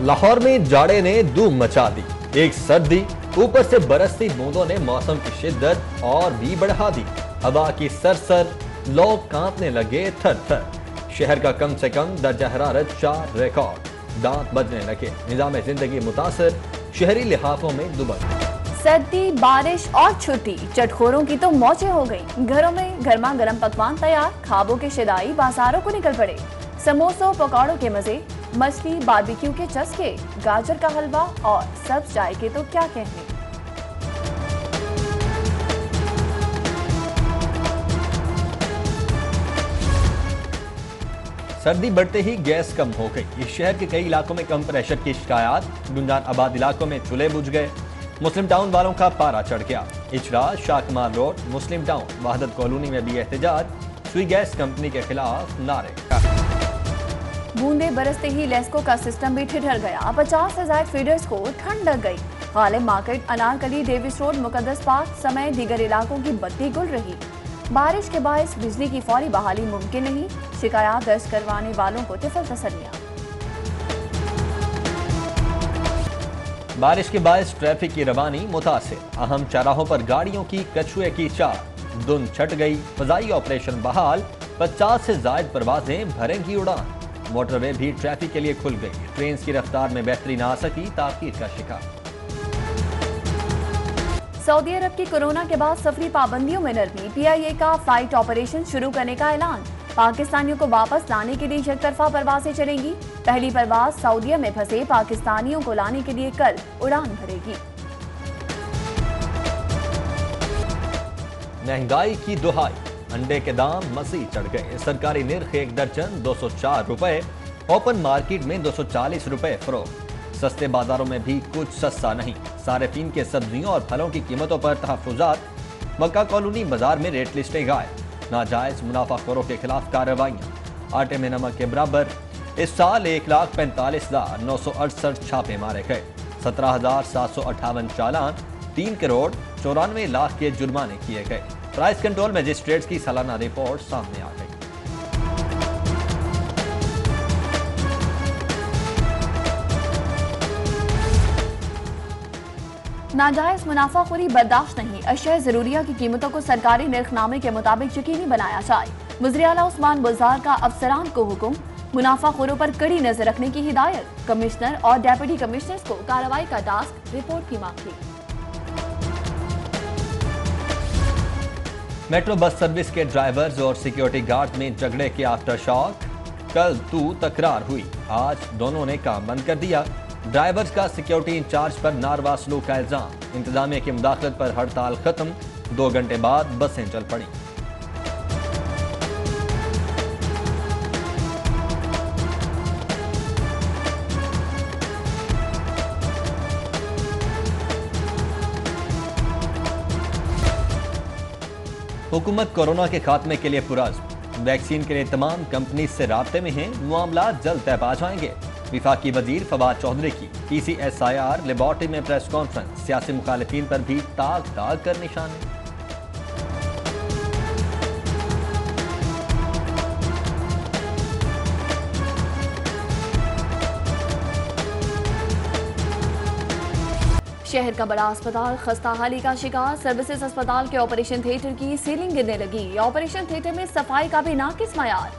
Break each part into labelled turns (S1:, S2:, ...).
S1: लाहौर में जाड़े ने धूम मचा दी। एक सर्दी ऊपर से बरसती बूंदों ने मौसम की शिद्दत और भी बढ़ा दी। हवा की सरसर, लोग कांपने लगे थर थर। शहर का कम से कम दर्जा हरारत 4 रिकॉर्ड। दांत बजने लगे, निजाम जिंदगी मुतासर, शहरी लिहाफों में दुबक।
S2: सर्दी, बारिश और छुट्टी, चटखोरों की तो मौजें हो गई। घरों में गर्मा गर्म पकवान तैयार, खाबों के शिदाई बाजारों को निकल पड़े। समोसों पकौड़ों के मजे, मछली बारबेक्यू के चस्के, गाजर का हलवा और सब्ज चाय के तो क्या कहने।
S1: सर्दी बढ़ते ही गैस कम हो गई। इस शहर के कई इलाकों में कम प्रेशर की शिकायत। गुंजान आबाद इलाकों में चूल्हे बुझ गए। मुस्लिम टाउन वालों का पारा चढ़ गया। इचरा, शाकमार रोड, मुस्लिम टाउन, वहदत कॉलोनी में भी एहतजाज। सुई गैस कंपनी के खिलाफ नारे।
S2: बूंदे बरसते ही लेस्को का सिस्टम भी ठिठुर गया। 50 से ज्यादा फीडर्स को ठंड लग गई। Ghalib market, Anarkali, Davis road, Muqaddas park समेत दीगर इलाकों की बत्ती गुल रही। बारिश के बायस बिजली की फौरी बहाली मुमकिन नहीं। शिकायत दर्ज करवाने वालों को तिफल तसल्लियां।
S1: बारिश के बायस ट्रैफिक की रवानी मुतासिर। अहम चौराहों पर गाड़ियों की कछुए की चाल। धुंध छट गई, फजाई ऑपरेशन बहाल। 50 से ज्यादा परवाजें भरेंगी उड़ान। मोटरवे भी ट्रैफिक के लिए खुल गई। ट्रेन की रफ्तार में बेहतरी ना आ सकी, ताकीद का शिकार।
S2: सऊदी अरब की कोरोना के बाद सफरी पाबंदियों में नरमी। PIA का फ्लाइट ऑपरेशन शुरू करने का ऐलान। पाकिस्तानियों को वापस लाने के लिए एक तरफा परवाजें चलेंगी। पहली परवाज सऊदीया में फंसे पाकिस्तानियों को लाने के लिए कल उड़ान भरेगी।
S1: महंगाई की दुहाई, अंडे के दाम मजीद चढ़ गए। सरकारी निर्ख 1 दर्जन 204 रुपए, ओपन मार्केट में 240 रुपए फरोख्त। सस्ते बाजारों में भी कुछ सस्ता नहीं। सार्फिन के सब्जियों और फलों की कीमतों पर तहफ्फुजात। मक्का कॉलोनी बाजार में रेट लिस्टें गायब। नाजायज मुनाफाखोरों के खिलाफ कार्रवाइयां। आटे में नमक के बराबर। इस साल 1,45,968 छापे मारे गए। 17,758 चालान, 3 करोड़ 94 लाख के जुर्माने किए गए। प्राइस कंट्रोल मजिस्ट्रेट्स की सालाना रिपोर्ट सामने आ गई।
S2: नाजायज मुनाफाखोरी बर्दाश्त नहीं। अशिया जरूरिया की कीमतों को सरकारी निर्खनामे के मुताबिक यकीनी बनाया जाए। वज़ीर आला उस्मान बुज़दार का अफसरान को हुक्म। मुनाफाखोरों पर कड़ी नजर रखने की हिदायत। कमिश्नर और डेप्यूटी कमिश्नर्स को कार्रवाई का टास्क, रिपोर्ट की मांग की।
S1: मेट्रो बस सर्विस के ड्राइवर्स और सिक्योरिटी गार्ड में झगड़े के आफ्टर शॉक। कल तू तकरार हुई, आज दोनों ने काम बंद कर दिया। ड्राइवर्स का सिक्योरिटी इंचार्ज पर नारवा सलूक का इल्जाम। इंतजामिया की मुदाखलत पर हड़ताल खत्म। 2 घंटे बाद बसें चल पड़ी। हुकूमत कोरोना के खात्मे के लिए पुरअज़्म। वैक्सीन के लिए तमाम कंपनी से राब्ते में हैं। मामला जल्द तय पा जाएंगे। विफाकी वजीर फवाद चौधरी की PCSIR लेबॉर्ट्री में प्रेस कॉन्फ्रेंस। सियासी मुखालिफिन पर भी ताक ताक कर निशाने।
S2: शहर का बड़ा अस्पताल खस्ता हाली का शिकार। सर्विसेज अस्पताल के ऑपरेशन थिएटर की सीलिंग गिरने लगी। ऑपरेशन थिएटर में सफाई का भी नाकिस मयार।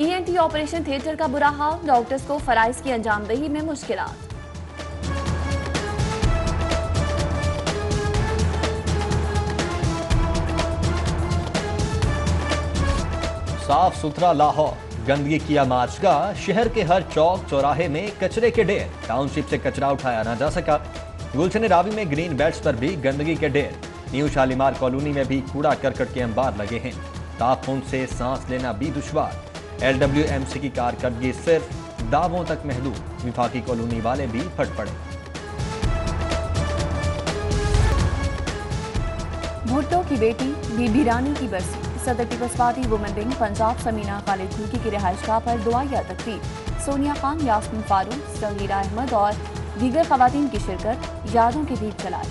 S2: ENT ऑपरेशन थिएटर का बुरा हाल। डॉक्टर्स को फराइज की अंजामदही में मुश्किलात।
S1: साफ सुथरा लाहौर, गंदगी किया मार्चगाह। शहर के हर चौक चौराहे में कचरे के ढेर। टाउनशिप से कचरा उठाया ना जा सका। गुलशन रावी में ग्रीन बेल्ट्स पर भी गंदगी के ढेर। न्यू शालीमार कॉलोनी में भी कूड़ा करकट के अंबार लगे हैं। ताफून से सांस लेना भी दुश्वार। LWMC की कारकर्दगी सिर्फ दावों तक महदूद। विफाकी कॉलोनी वाले भी फट पड़े।
S2: भुट्टो की बेटी बीबी रानी की बरसी। सदर पीपल्स पार्टी वुमेन विंग पंजाब समीना खालिद खुर्की की रिहाइशगाह पर दुआया तकरीब। सोनिया खान, यास्मीन फारूक, सगीरा अहमद और दीगर खवातीन की शिरकत। यादों के दीप जलाए।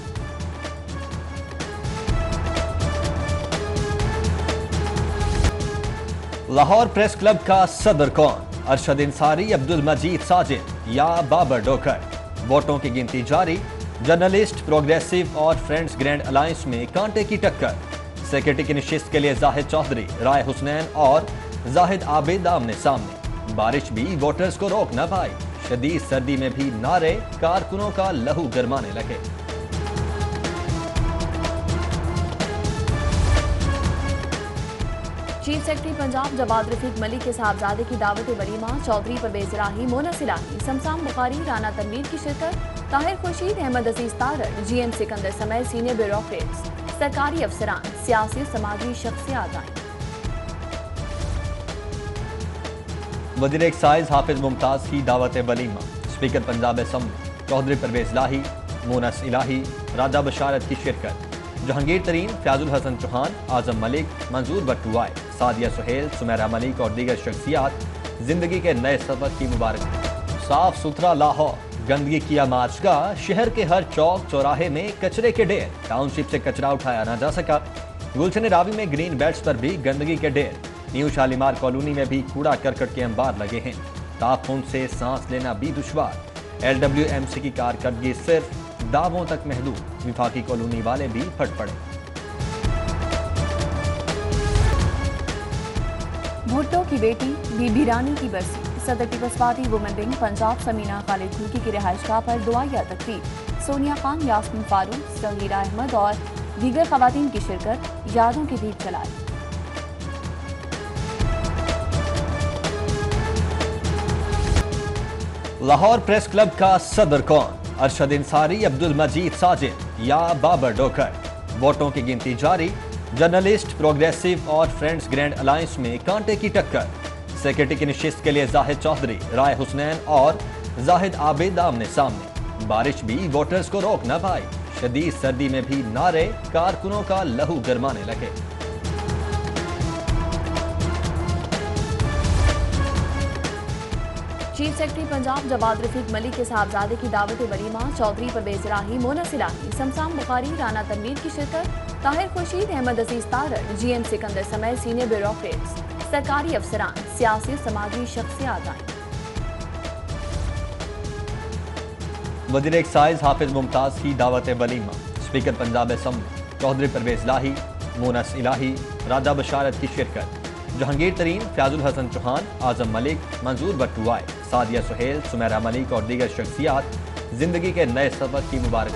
S1: लाहौर प्रेस क्लब का सदर कौन? अरशद इंसारी, अब्दुल मजीद साजिद। या बाबर डोकर। वोटों की गिनती जारी, जर्नलिस्ट, प्रोग्रेसिव और फ्रेंड्स ग्रैंड अलायंस में कांटे की टक्कर। सेक्रेटरी की नशिस्त के लिए जाहिद चौधरी, राय हुसनैन और जाहिद आबिद आमने सामने। बारिश भी वोटर्स को रोक न पाई। शदीद सर्दी में भी नारे कारकुनों का लहू गरमाने लगे।
S2: चीफ सेक्रेटरी पंजाब जवाद रफीक मलिक के साहबजादे की दावत वलीमा, चौधरी परवेज इलाही, मोनस इलाही, शमशान बुखारी, राना तनवीर की शिरकत। ताहिर खुर्शीद, अहमद अजीज तारड़, GM सिकंदर समेत सीनियर ब्यूरोक्रेट्स, सरकारी अफसरान, सियासी समाजी शख्सियात आईं।
S1: वज़ीर एक्साइज हाफिज मुमताज की दावत वलीमा, स्पीकर पंजाब असम्बली चौधरी परवेज इलाही, मोनस इलाही, राजा बशारत की शिरकत। जहांगीर तरीन, फयाजुल हसन चौहान, आजम मलिक, मंजूर भट्टू आए, सादिया सुहेल, सुमेरा मलिक और दीगर शख्सियात जिंदगी के नए सफर की मुबारक। साफ सुथरा लाहौर, गंदगी की आमाजगाह, शहर के हर चौक चौराहे में कचरे के ढेर। टाउनशिप से कचरा उठाया ना जा सका। गुलशन रावी में ग्रीन बेल्ट्स पर भी गंदगी के ढेर। न्यू शालीमार कॉलोनी में भी कूड़ा करकट के अंबार लगे हैं। ताफुन से सांस लेना भी दुश्वार। LWMC की कारकर्दगी सिर्फ दावों तक महदूद। विफाकी कॉलोनी वाले भी फट पड़े।
S2: भुट्टो की बेटी बीबी रानी की बरसी। सदर पीपल्स पार्टी वुमेन विंग पंजाब समीना खालिद खुर्की की रिहाइशगाह पर दुआया तकरीब। सोनिया खान, यास्मीन फारूक, सगीरा अहमद और दीगर खवातीन की शिरकत। यादों के दीप जलाए।
S1: लाहौर प्रेस क्लब का सदर कौन? अरशद इंसारी, अब्दुल मजीद साजिद या बाबर डोकर। वोटों की गिनती जारी, जर्नलिस्ट, प्रोग्रेसिव और फ्रेंड्स ग्रैंड अलायंस में कांटे की टक्कर। सेक्रेटरी की नशिस्त के लिए जाहिद चौधरी, राय हुसनैन और जाहिद आबिद आमने सामने। बारिश भी वोटर्स को रोक न पाई। शदीद सर्दी में भी नारे कारकुनों का लहू गरमाने लगे।
S2: चीफ सेक्रेटरी पंजाब जवाद रफीक मलिक के साहबजादे की दावत वलीमा, चौधरी परवेज इलाही, मोनस इलाही, शमशान बुखारी, राना तनवीर की शिरकत। ताहिर खुर्शीद, अहमद अजीज तारड़, GM सिकंदर समेत सीनियर ब्यूरोक्रेट्स, सरकारी अफसरान, सियासी समाजी शख्सियात आईं।
S1: वज़ीर एक्साइज हाफिज मुमताज की दावत वलीमा, स्पीकर पंजाब असम्बली चौधरी परवेज इलाही, मोनस इलाही, राजा बशारत की शिरकत। जहांगीर तरीन, फयाजुल हसन चौहान, आजम मलिक, मंजूर भट्टू आए, सादिया सुहेल, सुमेरा मलिक और दीगर शख्सियात जिंदगी के नए सफर की मुबारक।